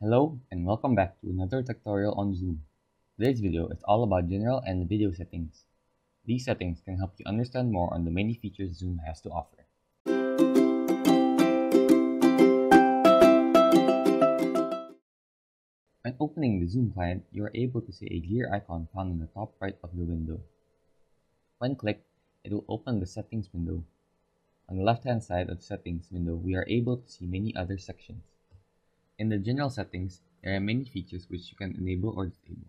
Hello and welcome back to another tutorial on Zoom. Today's video is all about general and video settings. These settings can help you understand more on the many features Zoom has to offer. When opening the Zoom client, you are able to see a gear icon found in the top right of the window. When clicked, it will open the settings window. On the left-hand side of the settings window, we are able to see many other sections. In the general settings, there are many features which you can enable or disable.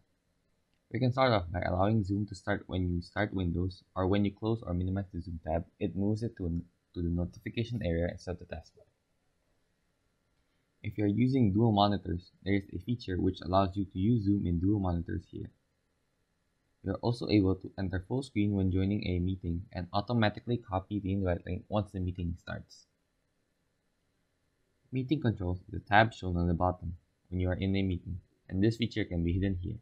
We can start off by allowing Zoom to start when you start Windows, or when you close or minimize the Zoom tab, it moves it to the notification area instead of the taskbar. If you are using dual monitors, there is a feature which allows you to use Zoom in dual monitors here. You are also able to enter full screen when joining a meeting and automatically copy the invite link once the meeting starts. Meeting controls is a tab shown on the bottom when you are in a meeting, and this feature can be hidden here.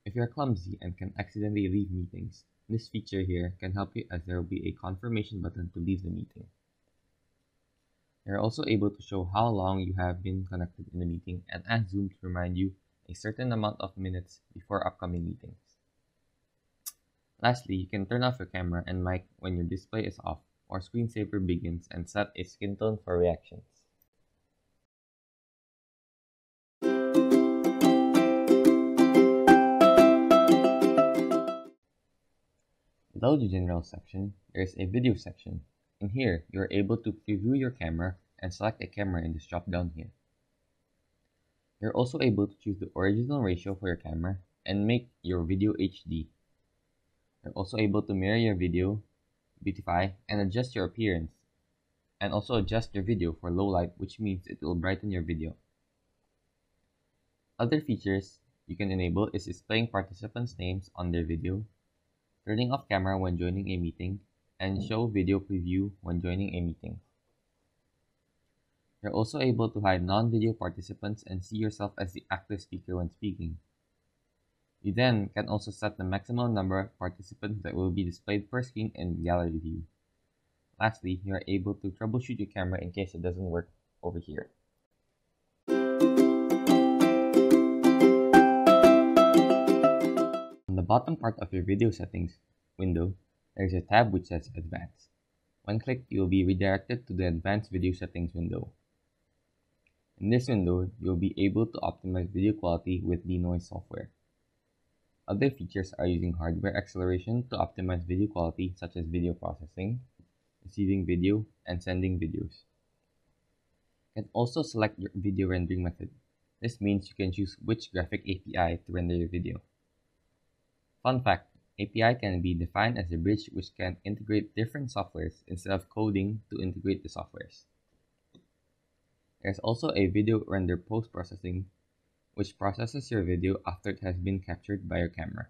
If you are clumsy and can accidentally leave meetings, this feature here can help you, as there will be a confirmation button to leave the meeting. You are also able to show how long you have been connected in the meeting and ask Zoom to remind you a certain amount of minutes before upcoming meetings. Lastly, you can turn off your camera and mic when your display is off or screensaver begins and set a skin tone for reactions. Below the general section, there is a video section. In here, you are able to preview your camera and select a camera in this drop down here. You are also able to choose the original ratio for your camera and make your video HD. You are also able to mirror your video, beautify, and adjust your appearance, and also adjust your video for low light, which means it will brighten your video. Other features you can enable is displaying participants' names on their video, turning off camera when joining a meeting, and show video preview when joining a meeting. You're also able to hide non-video participants and see yourself as the active speaker when speaking. You then can also set the maximum number of participants that will be displayed per screen in gallery view. Lastly, you are able to troubleshoot your camera in case it doesn't work over here. On the bottom part of your video settings window, there is a tab which says Advanced. When clicked, you will be redirected to the Advanced Video Settings window. In this window, you will be able to optimize video quality with denoise software. Other features are using hardware acceleration to optimize video quality, such as video processing, receiving video, and sending videos. You can also select your video rendering method. This means you can choose which graphic API to render your video. Fun fact, API can be defined as a bridge which can integrate different softwares instead of coding to integrate the softwares. There is also a video render post-processing, which processes your video after it has been captured by your camera.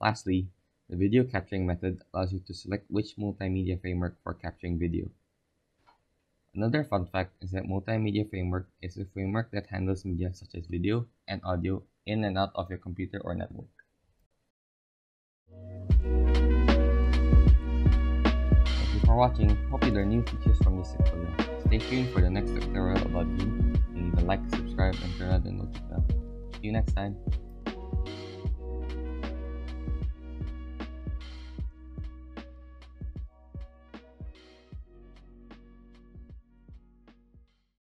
Lastly, the video capturing method allows you to select which multimedia framework for capturing video. Another fun fact is that multimedia framework is a framework that handles media such as video and audio in and out of your computer or network. Thank you for watching. Hope you learn new features from this tutorial. Stay tuned for the next tutorial about Zoom. Leave a like, subscribe, and turn on the notification bell. See you next time.